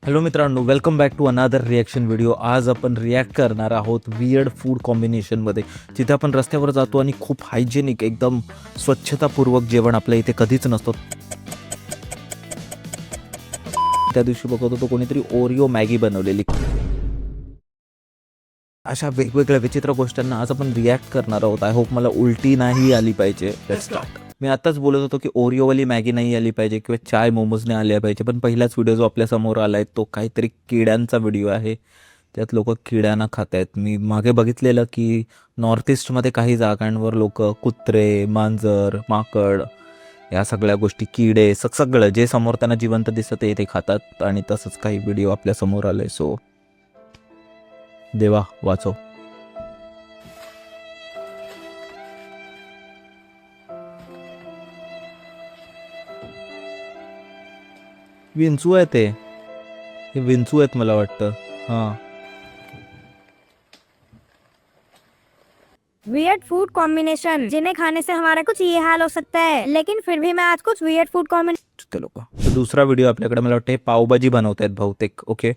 Hello मित्रांनो, welcome back to another reaction video. आज आपण रिॲक्ट करणार आहोत वियर्ड फूड कॉम्बिनेशनमध्ये. जिथे आपण रस्त्यावर जातो आणि खूप हायजेनिक एकदम स्वच्छतापूर्वक जेवण आपल्या इथे कधीच नसतं. त्या दिवशी बघत होतो कोणीतरी ओरिओ मॅगी बनवलेली. अशा वेगवेगळ्या विचित्र गोष्टींना आज आपण रिॲक्ट करणार आहोत. आय होप मला उलटी नाही आली पाहिजे. Let's start. मी आताच बोलत होतो की ओरिओवाली मॅगी नाही आली पाहिजे किंवा चाय मोमोज नाही आल्या पाहिजे, पण पहिलाच व्हिडिओ जो आपल्या समोर आला आहे तो काहीतरी किड्यांचा व्हिडिओ आहे. त्यात लोक किड्यांना खात आहेत. मी मागे बघितलेलं की नॉर्थ ईस्टमध्ये काही जागांवर लोक कुत्रे, मांजर, माकड या सगळ्या गोष्टी, किडे, सगळं जे समोर त्यांना जिवंत दिसत आहे ते खातात. आणि तसंच काही व्हिडिओ आपल्या समोर आले. सो देवा वाचव. विंचू आहे ते. हे विंचू आहेत मला वाटतं. हां. वियर्ड फूड कॉम्बिनेशन जिन्हें खाने से हमारा कुछ ये हाल हो सकता है, लेकिन फिर भी मैं आज कुछ वियर्ड फूड कॉम्बिनेशन ते लोक. दुसरा व्हिडिओ आपल्याकडे मला वाटतं पावभाजी बनवत आहेत बहुतेक. Okay,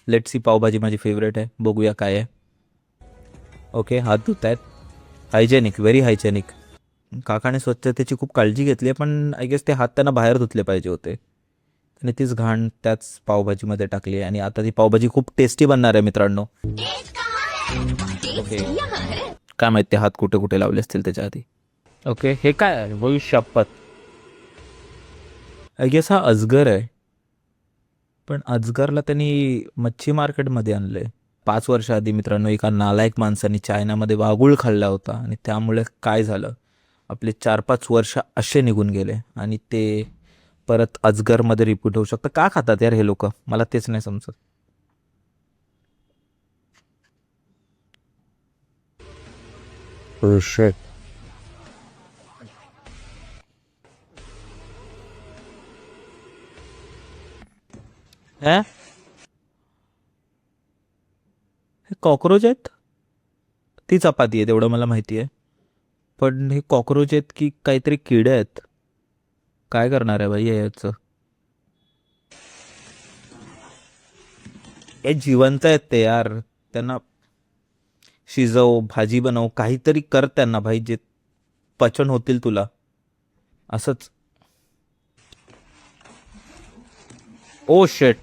let's see. पावभाजी माझी फेवरेट आहे. बघूया काय आहे. ओके, हात धुत आहेत. Hygienic, very hygienic. काकाने स्वच्छतेची खूप काळजी घेतली आहे, पण आय गेस ते हात त्यांना बाहेर धुतले पाहिजे होते. आणि तीच घाण त्याच पावभाजीमध्ये टाकली आहे आणि आता ती पावभाजी खूप टेस्टी बनणार आहे मित्रांनो. ओके, काय माहिती ते हात कुठे कुठे लावले असतील त्याच्या आधी. ओके, हे काय आहे? भविष्यापत. आय गेस हा अजगर आहे, पण अजगरला त्यांनी मच्छी मार्केटमध्ये आणलंय. 5 वर्षाआधी मित्रांनो एका नालायक माणसाने चायनामध्ये वाघूळ खाल्ला होता आणि त्यामुळे काय झालं, आपले 4-5 वर्ष असे निघून गेले आणि ते परत अजगरमध्ये रिपीट होऊ शकतं. का खातात यार हे लोक, मला तेच नाही समजत. हे कॉक्रोच आहेत. ती चपाती आहे तेवढं मला माहिती आहे, पण हे कॉक्रोच आहेत की काहीतरी किडे आहेत. काय करणार आहे बाई याचं. हे जिवंत आहेत ते यार. त्यांना शिजव, भाजी बनव, काहीतरी कर त्यांना भाई, जे पचन होतील तुला. असंच. ओ शेट,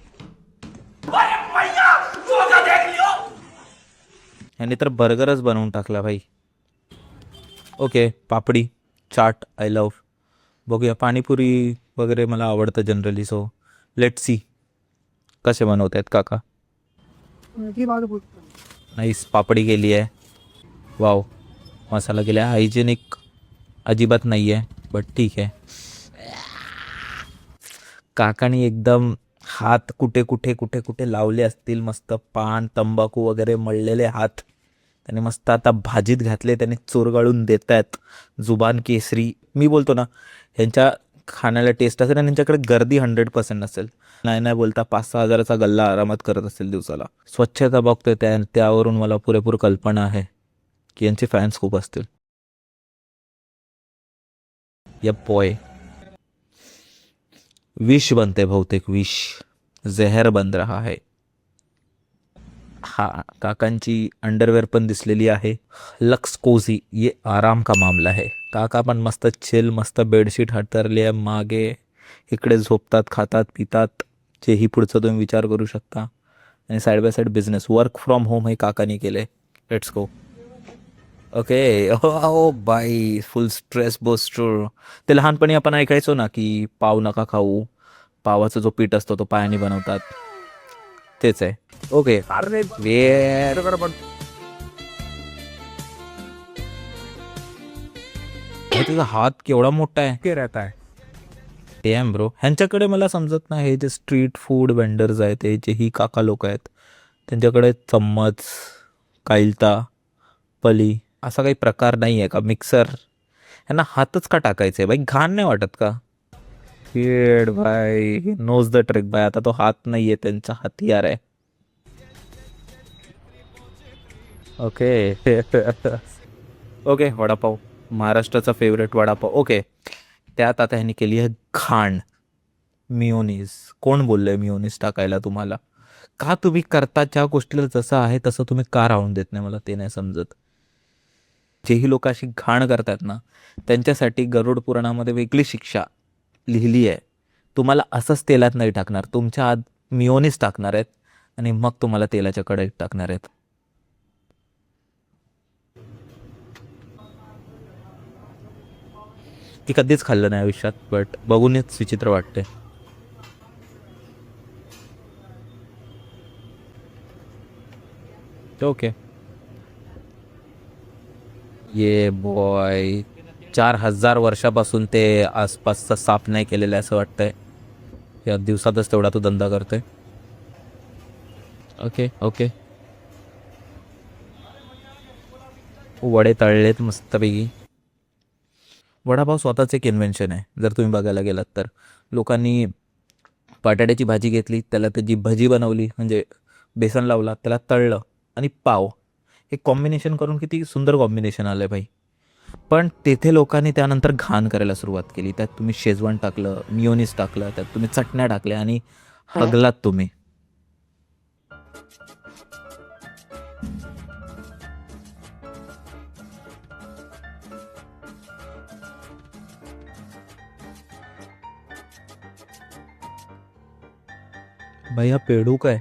ह्याने तर बर्गरच बनवून टाकला भाई. Okay, papdi chaat I love. बघूया, पाणीपुरी वगैरे मला आवडतं जनरली. सो लेट्स सी कसे बनवत आहेत काका. नाईस, पापडी गेली आहे. वाव, मसाला गेला. हायजेनिक अजिबात नाही आहे, बट ठीक आहे. काकानी एकदम हात कुठे कुठे कुठे कुठे लावले असतील. मस्त पान, तंबाखू वगैरे मळलेले हात त्याने मस्त आता भाजीत घातले. त्याने चुरगळून देत आहेत. जुबान केसरी. मी बोलतो ना, ह्यांच्या खाण्याला टेस्ट असेल आणि यांच्याकडे गर्दी 100% नसेल. नाही नाही बोलता 5-6 हजाराचा गल्ला आरामात करत असेल दिवसाला. स्वच्छता बघतोय त्यावरून मला पुरेपूर कल्पना आहे की यांचे फॅन्स खूप असतील. या पॉय विष बनते बहुतेक. विष, जहर बन रहा है. हा, काकांची अंडरवेअर पण दिसलेली आहे. लक्स कोझी, ये आराम का मामला है. काका पण मस्त चिल, मस्त बेडशीट हातरली आहे मागे. इकडे झोपतात, खातात, पितात, जेही पुढचं तुम्ही विचार करू शकता. आणि side by side business, work from home हे काकाने केले. Let's go. Okay. O by, full stress booster. ते लहानपणी आपण ऐकायचो ना की पाव नका खाऊ. पावाचा जो पीठ असतो तो पायाने बनवतात. तेच आहे. ओके. अरे वेर, तुझा हात केवढा मोठा आहे. के रहता है. Dam bro. ह्यांच्याकडे मला समजत नाही, हे जे स्ट्रीट फूड वेंडर्स आहेत, ते जे ही काका लोक आहेत, त्यांच्याकडे चम्मच, कायलता, पली असा काही प्रकार नाही आहे का. मिक्सर, ह्यांना हातच का टाकायचं आहे बाई. घाण नाही वाटत का. किड भाई नोज द ट्रिक बाय. आता तो हात नाही आहे, त्यांचा हथियार आहे. ओके. ओके, वडापाव, महाराष्ट्राचा फेवरेट वडापाव. ओके, त्यात आता ह्यांनी केली आहे घाण. मिओनिज. कोण बोललंय मिओनिज टाकायला तुम्हाला? का तुम्ही करता ज्या गोष्टीला जसं आहे तसं तुम्ही का राहून देत नाही, मला ते नाही समजत. जेही लोक अशी घाण करतात ना, त्यांच्यासाठी गरुड पुराणामध्ये वेगळी शिक्षा लिहिली आहे. तुम्हाला असंच तेलात नाही टाकणार, तुमच्या आत मिओनिज टाकणार आहेत आणि मग तुम्हाला तेलाच्या कढईत टाकणार आहेत. ती कधीच खाल्लं नाही आयुष्यात, बट बघूनच विचित्र वाटते. ओके. ये बॉय, 4000 वर्षापासून ते आसपासचा साफ नाही केलेलं आहे असं वाटतंय. या दिवसातच तेवढा तो धंदा करतोय. Okay okay. वडे तळलेत मस्तपैकी. वडापाव स्वतःच एक इन्व्हेन्शन आहे जर तुम्ही बघायला गेलात तर. लोकांनी बटाट्याची भाजी घेतली, त्याला त्याची भजी बनवली, म्हणजे बेसन लावला, त्याला तळलं आणि पाव, हे कॉम्बिनेशन करून किती सुंदर कॉम्बिनेशन आलं आहे भाई. पण तेथे लोकांनी त्यानंतर घाण करायला सुरुवात केली. त्यात तुम्ही शेजवान टाकलं, मिओनिस टाकलं, त्यात तुम्ही चटण्या टाकल्या आणि हगलात तुम्ही. भाई हा पेडू काय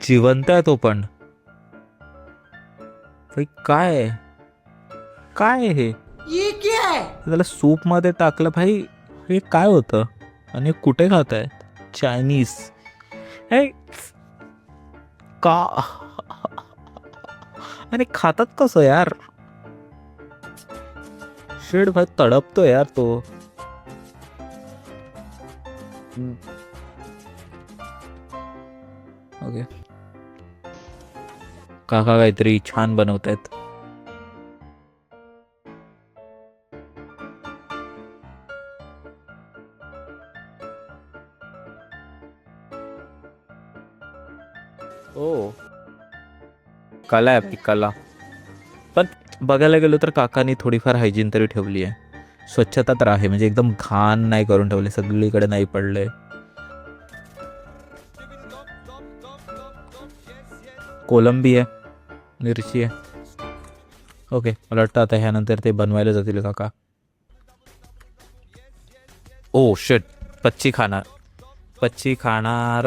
जिवंत आहे तो पण. भाई काय आहे? काय आहे हे? त्याला सूप मध्ये टाकलं भाई. हे काय होतं आणि हे कुठे खात आहे? चायनीज हे का? आणि खातात कसं यार? शेड भाई तडपतो यार तो. ओके. काका काहीतरी छान बनवतायत. ओ, कला आहे आपली कला. पण बघायला गेलो तर काकानी थोडीफार हायजीन तरी ठेवली आहे. स्वच्छता तर आहे, म्हणजे एकदम घाण नाही करून ठेवले, सगळीकडे नाही पडले. कोलंबी आहे, मिरची आहे. ओके, मला वाटतं आता ह्यानंतर ते बनवायला जातील काका. ओ शिट, पच्ची खाणार. पच्ची खाणार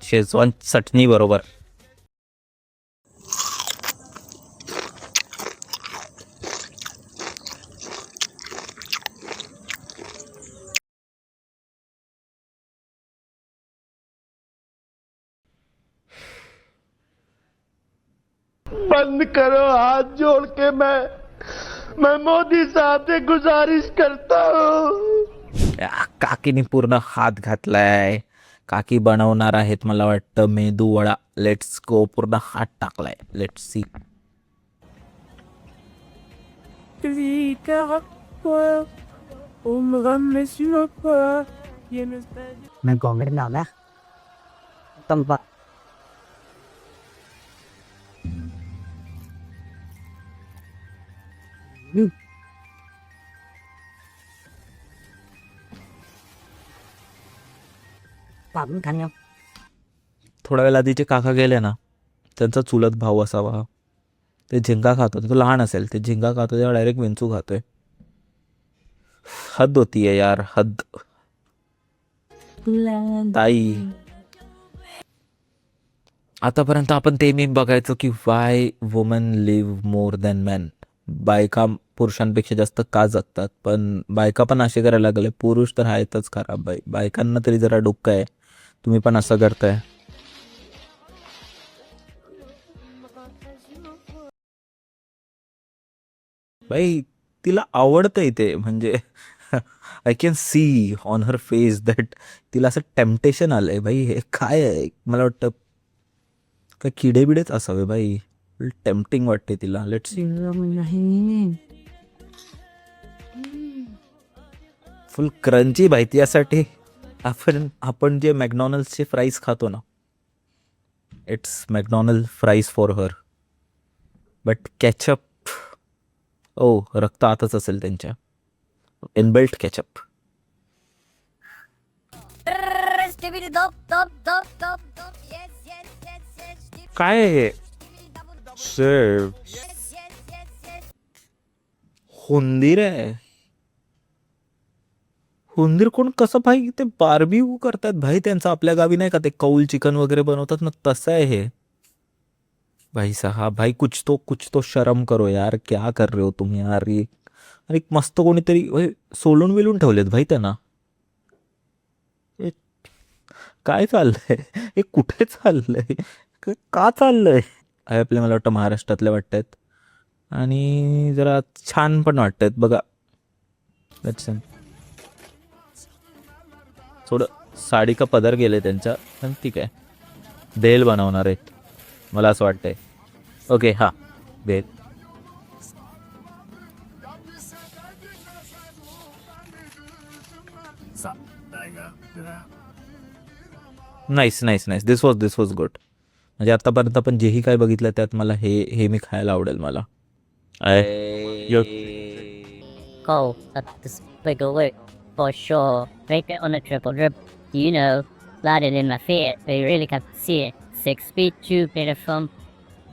शेजवान चटणी बरोबर. बंद करो, हाथ जोड़ के मैं मोदी साहब से गुजारिश करता हूँ. काकीने पूर्ण हात घातलाय. काकी बनवणार आहेत मला वाटतं मेदू वडा. Let's go. पूर्ण हात टाकलाय. Let's see. मैं गवर्नमेंट में आना तम पागल खाने थोड्या वेळ आधीचे काका गेले ना, त्यांचा चुलत भाऊ असावा. ते झिंगा खातो. तो लहान असेल, ते झिंगा खातो तेव्हा डायरेक्ट विंचू खातोय. हद होती है यार, हद. ताई, आतापर्यंत आपण ते मी बघायचो की why woman live more than man. बायका पुरुषांपेक्षा जास्त का जगतात, पण बायका पण असे करायला लागले. पुरुष तर आहेतच खराब. बायकांना तरी जरा डोकं आहे. तुम्ही पण असं करताय. बाई, तिला आवडतंय ते, म्हणजे I can see on her face that तिला असं टेम्पटेशन आलंय. बाई हे काय आहे? मला वाटतं काय किडे बिडेच असावे बाई. टेम्पटिंग वाटते तिला. Let's see. फुल क्रंची बाई. यासाठी आपण जे मॅकडॉनल्ड्सचे फ्राईज खातो ना, it's McDonald fries for her. But ketchup, ओ रक्त आतच असेल त्यांच्या. Inbuilt ketchup. काय आहे हे? शेव. हुंदीर आहे. हुंदीर कोण कसं भाई ते बार्बीक्यू करतात भाई त्यांचं आपल्या गावी नाही का ते कौल चिकन वगैरे बनवतात ना तसं आहे हे. भाई साहब भाई कुछ तो शर्म करो यार, क्या कर रहे हो तुम यार. ये आणि मस्त कोणीतरी भाई सोलून विलून ठेवलेत भाई त्यांना. हे काय चाललंय हे, कुठे चाललंय, का चाललंय. आहे आपले मला वाटतं महाराष्ट्रातले वाटतायत आणि जरा छान पण वाटतायत बघा. थोडं साडी का पदर गेले त्यांच्या, पण ठीक आहे. भेल बनवणार आहेत मला असं वाटतंय. ओके हां bhel. Nice nice nice. This was good. म्हणजे आतापर्यंत आपण जेही काय बघितलं त्यात मला हे मी खायला आवडेल मला. Cole, that's this big alert for sure. Make it on a triple drip. You know, landed in my feet, but you really can't see it. 6 feet, 2 beautiful.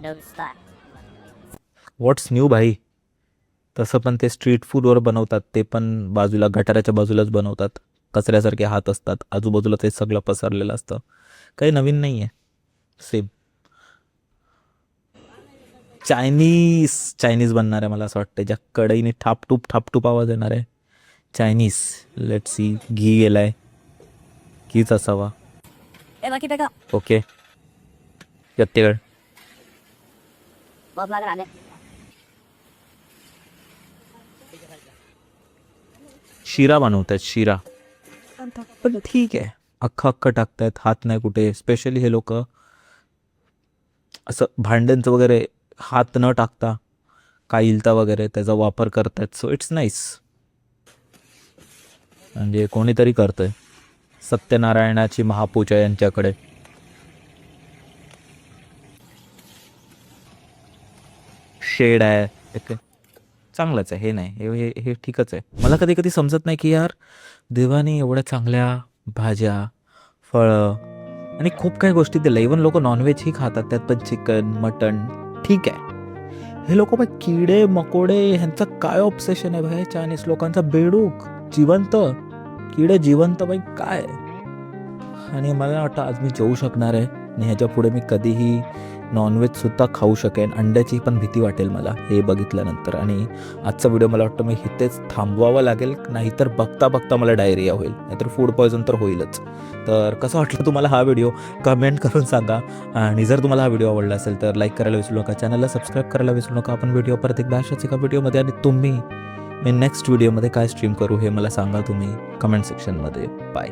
No slack. What's new भाई. तसं पण ते street फूडवर बनवतात, ते पण बाजूला गटाराच्या बाजूलाच बनवतात. कचऱ्यासारखे हात असतात, आजूबाजूला ते सगळं पसरलेलं असतं. काही नवीन नाही आहे, सेम. चायनीज बनणार आहे मला असं वाटतं, ज्या कढईने ठापटूप आवाज येणार आहे. चायनीज. Let see. घी गेलाय, घीच असावा. ओके यत्तेगड. शिरा बनवतात, शिरा. पण ठीक आहे, अख्खं टाकतायत, हात नाही कुठे. स्पेशली हे लोक असं भांड्यांचं वगैरे हात न टाकता काईलता वगैरे त्याचा वापर करतायत. So it's nice. म्हणजे कोणीतरी करतंय. सत्यनारायणाची महापूजा यांच्याकडे. शेड आहे, ओके चांगलंच आहे. हे नाही हे ठीकच आहे. मला कधी कधी समजत नाही की यार देवाने एवढ्या चांगल्या भाज्या, फळं आणि खूप काही गोष्टी दिल्या. इवन लोक नॉनव्हेजही खातात, त्यात पण चिकन मटण. ठीक आहे, हे लोक मग किडे मकोडे ह्यांचं काय ऑब्सेशन आहे भाई. चायनीज लोकांचा बेडूक जिवंत, किडे जिवंत बाई काय. आणि मला वाटतं आज मी जेवू शकणार आहे आणि ह्याच्या पुढे मी कधीही नॉनव्हेजसुद्धा खाऊ शकेन. अंड्याची पण भीती वाटेल मला हे बघितल्यानंतर. आणि आजचा व्हिडिओ मला वाटतं मी इथेच थांबवावा लागेल, नाहीतर बघता मला डायरिया होईल, नाहीतर फूड पॉयझन तर होईलच. तर कसं वाटलं तुम्हाला हा व्हिडिओ कमेंट करून सांगा. आणि जर तुम्हाला हा व्हिडिओ आवडला असेल तर लाईक करायला विसरू नका, चॅनलला सबस्क्राईब करायला विसरू नका. आपण व्हिडिओ परत एकदा अशाच एका व्हिडिओमध्ये, आणि तुम्ही मी नेक्स्ट व्हिडिओमध्ये काय स्ट्रीम करू हे मला सांगा तुम्ही कमेंट सेक्शनमध्ये. बाय.